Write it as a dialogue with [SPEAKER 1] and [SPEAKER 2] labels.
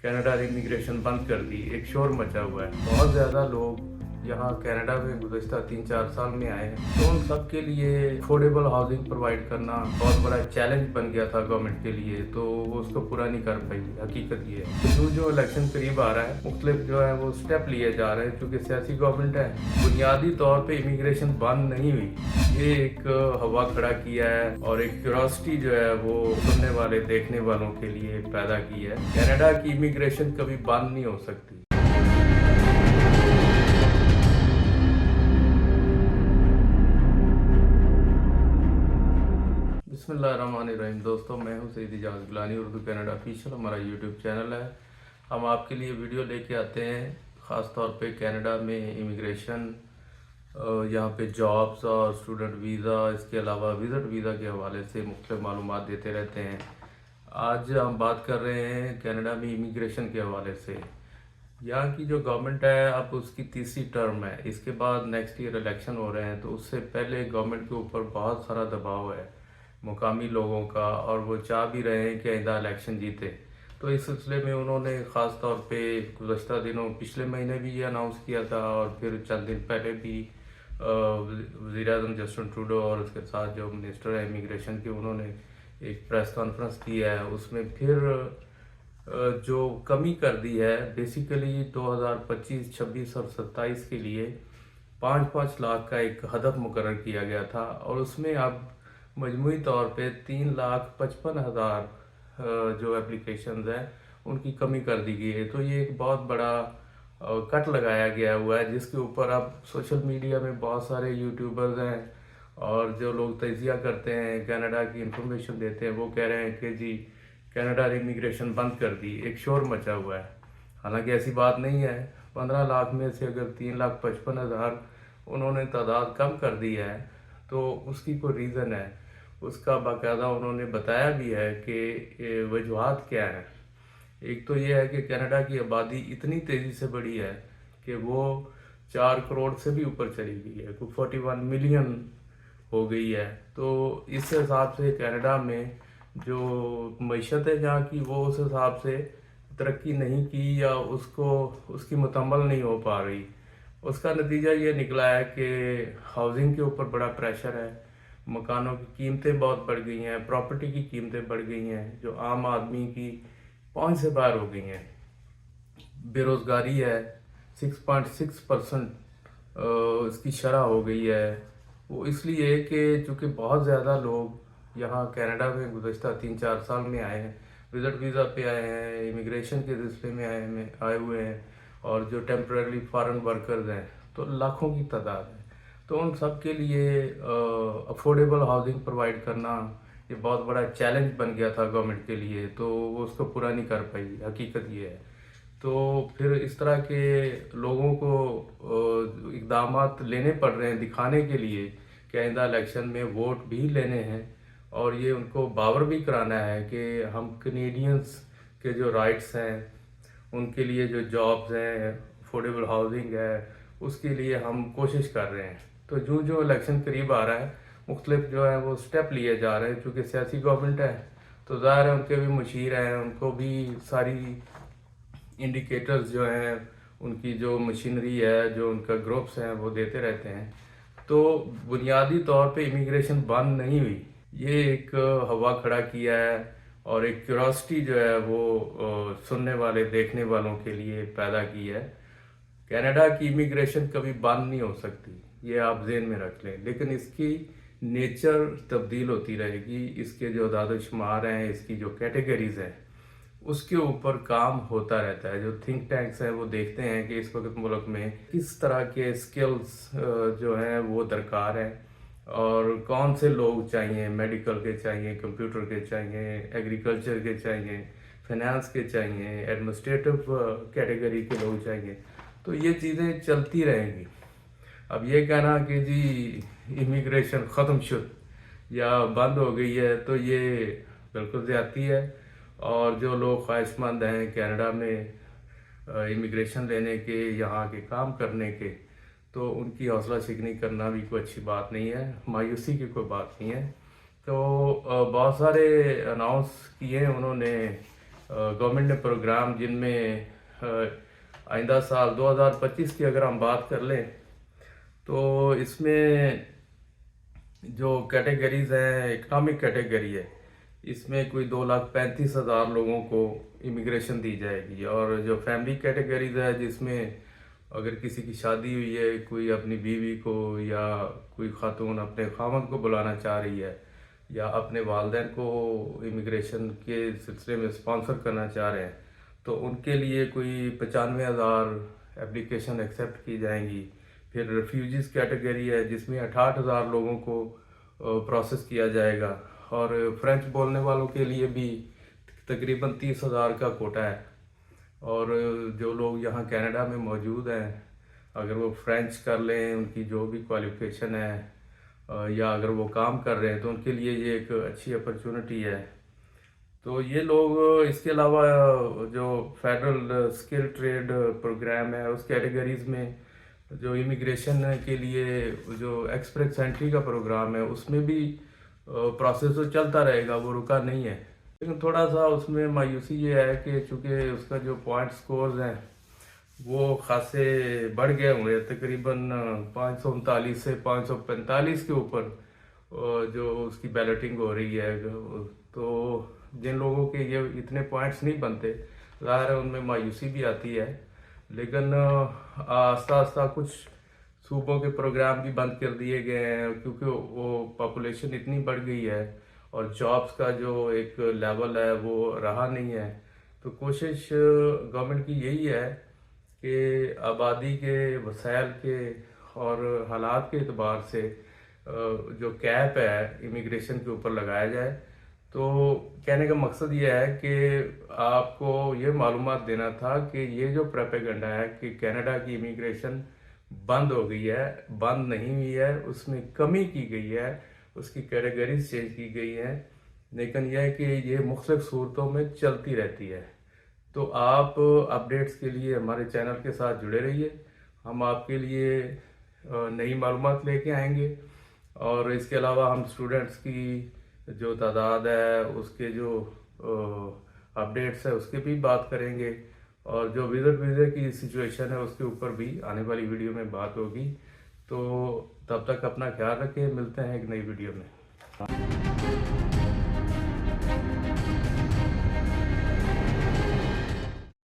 [SPEAKER 1] Canada ने immigration बंद कर दी, एक शोर मचा हुआ है। बहुत ज़्यादा लोग यहाँ कनाडा में गुज़श्ता 3-4 साल में आए हैं, तो उन सब के लिए अफोर्डेबल हाउसिंग प्रोवाइड करना बहुत बड़ा चैलेंज बन गया था गवर्नमेंट के लिए, तो वो उसको पूरा नहीं कर पाई। हकीकत ये है तो जो इलेक्शन करीब आ रहा है, मुख्तलिफ जो है वो स्टेप लिए जा रहे हैं, क्योंकि सियासी गवर्नमेंट है। बुनियादी तौर पर इमिग्रेशन बंद नहीं हुई, ये एक हवा खड़ा किया है और एक क्यूरोसिटी जो है वो सुनने वाले देखने वालों के लिए पैदा की है। कनाडा की इमिग्रेशन कभी बंद नहीं हो सकती। बिस्मिल्लाहिर्रहमानिर्रहीम। दोस्तों, मैं हूं सईद इजाज़ गिलानी, उर्दू कनाडा ऑफिशियल हमारा यूट्यूब चैनल है। हम आपके लिए वीडियो लेके आते हैं ख़ास तौर पे कनाडा में इमिग्रेशन, यहाँ पे जॉब्स और स्टूडेंट वीज़ा, इसके अलावा विज़िट वीज़ा के हवाले से मुख्तलिफ मालूमात देते रहते हैं। आज हम बात कर रहे हैं कनाडा में इमिग्रेशन के हवाले से। यहाँ की जो गवर्नमेंट है, अब उसकी तीसरी टर्म है, इसके बाद नेक्स्ट ईयर इलेक्शन हो रहे हैं, तो उससे पहले गवर्नमेंट के ऊपर बहुत सारा दबाव है मुकामी लोगों का, और वो चाह भी रहे हैं कि आइंदा इलेक्शन जीते। तो इस सिलसिले में उन्होंने ख़ास तौर पे गुज़श्ता दिनों, पिछले महीने भी ये अनाउंस किया था, और फिर चंद दिन पहले भी वज़ीर-ए-आज़म जस्टिन ट्रूडो और उसके साथ जो मिनिस्टर है इमिग्रेशन के, उन्होंने एक प्रेस कॉन्फ्रेंस की है। उसमें फिर जो कमी कर दी है, बेसिकली 2025, 26 और 27 के लिए 5-5 लाख का एक हदफ मुकर्रर किया गया था, और उसमें अब मजमूई तौर पे 3,55,000 जो एप्लीकेशंस हैं उनकी कमी कर दी गई है। तो ये एक बहुत बड़ा कट लगाया गया हुआ है, जिसके ऊपर अब सोशल मीडिया में बहुत सारे यूट्यूबर्स हैं और जो लोग तजिया करते हैं, कनाडा की इंफॉर्मेशन देते हैं, वो कह रहे हैं कि जी कनाडा ने इमिग्रेशन बंद कर दी, एक शोर मचा हुआ है। हालांकि ऐसी बात नहीं है। 15 लाख में से अगर 3,55,000 उन्होंने तादाद कम कर दी है, तो उसकी कोई रीज़न है, उसका बाकायदा उन्होंने बताया भी है कि वजूहात क्या है। एक तो ये है कि कनाडा की आबादी इतनी तेज़ी से बढ़ी है कि वो 4 करोड़ से भी ऊपर चली गई है, कोई 41 मिलियन हो गई है। तो इस हिसाब से कनाडा में जो मईशत है जहाँ की, वो उस हिसाब से तरक्की नहीं की, या उसको उसकी मुकम्मल नहीं हो पा रही। उसका नतीजा ये निकला है कि हाउसिंग के ऊपर बड़ा प्रेशर है, मकानों की कीमतें बहुत बढ़ गई हैं, प्रॉपर्टी की कीमतें बढ़ गई हैं, जो आम आदमी की पहुंच से बाहर हो गई हैं। बेरोज़गारी है, 6.6% इसकी शरह हो गई है। वो इसलिए कि चूँकि बहुत ज़्यादा लोग यहाँ कनाडा में गुज़श्ता 3-4 साल में आए हैं, विज़िट वीज़ा पे आए हैं, इमिग्रेशन के सिलसिले में आए हुए हैं, और जो टेम्पररी फॉरेन वर्कर्स हैं, तो लाखों की तादाद है। तो उन सब के लिए अफोर्डेबल हाउसिंग प्रोवाइड करना ये बहुत बड़ा चैलेंज बन गया था गवर्नमेंट के लिए, तो वो उसको पूरा नहीं कर पाई। हकीकत ये है। तो फिर इस तरह के लोगों को इक़दामात लेने पड़ रहे हैं दिखाने के लिए कि आइंदा इलेक्शन में वोट भी लेने हैं, और ये उनको बावर भी कराना है कि हम कनेडियंस के जो राइट्स हैं, उनके लिए जो जॉब्स हैं, अफोर्डेबल हाउसिंग है, उसके लिए हम कोशिश कर रहे हैं। तो जो इलेक्शन करीब आ रहा है, मुख्तलिफ जो है वो स्टेप लिए जा रहे हैं, क्योंकि सियासी गवर्नमेंट है, तो ज़ाहिर है उनके भी मुशीर हैं, उनको भी सारी इंडिकेटर्स जो हैं, उनकी जो मशीनरी है, जो उनका ग्रुप्स हैं, वो देते रहते हैं। तो बुनियादी तौर पे इमिग्रेशन बंद नहीं हुई, ये एक हवा खड़ा किया है और एक क्यूरोसिटी जो है वो सुनने वाले देखने वालों के लिए पैदा की है। कनाडा की इमिग्रेशन कभी बंद नहीं हो सकती, ये आप ज़हन में रख लें, लेकिन इसकी नेचर तब्दील होती रहेगी। इसके जो दादो शुमार हैं, इसकी जो कैटेगरीज हैं, उसके ऊपर काम होता रहता है। जो थिंक टैंक्स हैं वो देखते हैं कि इस वक्त मुल्क में किस तरह के स्किल्स जो हैं वो दरकार हैं, और कौन से लोग चाहिए, मेडिकल के चाहिए, कंप्यूटर के चाहिए, एग्रीकल्चर के चाहिए, फाइनेंस के चाहिए, एडमिनिस्ट्रेटिव कैटेगरी के लोग चाहिए। तो ये चीज़ें चलती रहेंगी। अब ये कहना कि जी इमिग्रेशन ख़त्म शुद या बंद हो गई है, तो ये बिल्कुल ज़्यादती है। और जो लोग ख्वाहिशमंद हैं कनाडा में इमिग्रेशन लेने के, यहाँ के काम करने के, तो उनकी हौसला शिकनी करना भी कोई अच्छी बात नहीं है, मायूसी की कोई बात नहीं है। तो बहुत सारे अनाउंस किए हैं उन्होंने गवर्नमेंट ने प्रोग्राम जिनमें आइंदा साल 2025 की अगर हम बात कर लें तो इसमें जो कैटेगरीज हैं, इकनॉमिक कैटेगरी है, इसमें कोई 2,35,000 लोगों को इमिग्रेशन दी जाएगी। और जो फैमिली कैटेगरीज है, जिसमें अगर किसी की शादी हुई है, कोई अपनी बीवी को या कोई खातून अपने खामद को बुलाना चाह रही है या अपने वालिदैन को इमिग्रेशन के सिलसिले में स्पॉन्सर करना चाह रहे हैं, तो उनके लिए कोई 95,000 एप्लीकेशन एक्सेप्ट की जाएंगी। फिर रेफ्यूजीज़ कैटेगरी है, जिसमें 68,000 लोगों को प्रोसेस किया जाएगा। और फ्रेंच बोलने वालों के लिए भी तकरीबन 30,000 का कोटा है। और जो लोग यहाँ कनाडा में मौजूद हैं, अगर वो फ्रेंच कर लें, उनकी जो भी क्वालिफिकेशन है, या अगर वो काम कर रहे हैं, तो उनके लिए ये एक अच्छी अपॉर्चुनिटी है। तो ये लोग, इसके अलावा जो फेडरल स्किल ट्रेड प्रोग्राम है, उस कैटेगरीज में जो इमिग्रेशन के लिए जो एक्सप्रेस एंट्री का प्रोग्राम है, उसमें भी प्रोसेस तो चलता रहेगा, वो रुका नहीं है। लेकिन थोड़ा सा उसमें मायूसी ये है कि चूँकि उसका जो पॉइंट स्कोर्स हैं वो खासे बढ़ गए हुए, तकरीबन 539 से 545 के ऊपर जो उसकी बैलेटिंग हो रही है। तो जिन लोगों के ये इतने पॉइंट्स नहीं बनते, ज़ाहिर है उनमें मायूसी भी आती है। लेकिन आस्ता आस्ता कुछ सूबों के प्रोग्राम भी बंद कर दिए गए हैं, क्योंकि वो पॉपुलेशन इतनी बढ़ गई है और जॉब्स का जो एक लेवल है वो रहा नहीं है। तो कोशिश गवर्नमेंट की यही है कि आबादी के वसाइल के और हालात के एतबार से जो कैप है इमिग्रेशन के ऊपर लगाया जाए। तो कहने का मकसद ये है कि आपको ये मालूमात देना था कि ये जो प्रोपेगेंडा है कि कनाडा की इमिग्रेशन बंद हो गई है, बंद नहीं हुई है, उसमें कमी की गई है, उसकी कैटेगरीज चेंज की गई हैं, लेकिन यह है कि ये मुख्तलिफ सूरतों में चलती रहती है। तो आप अपडेट्स के लिए हमारे चैनल के साथ जुड़े रहिए, हम आपके लिए नई मालूमात लेके आएंगे। और इसके अलावा हम स्टूडेंट्स की जो तादाद है, उसके जो अपडेट्स है, उसके भी बात करेंगे। और जो विजिट वीज़े की सिचुएशन है, उसके ऊपर भी आने वाली वीडियो में बात होगी। तो तब तक अपना ख्याल रखें, मिलते हैं एक नई वीडियो में।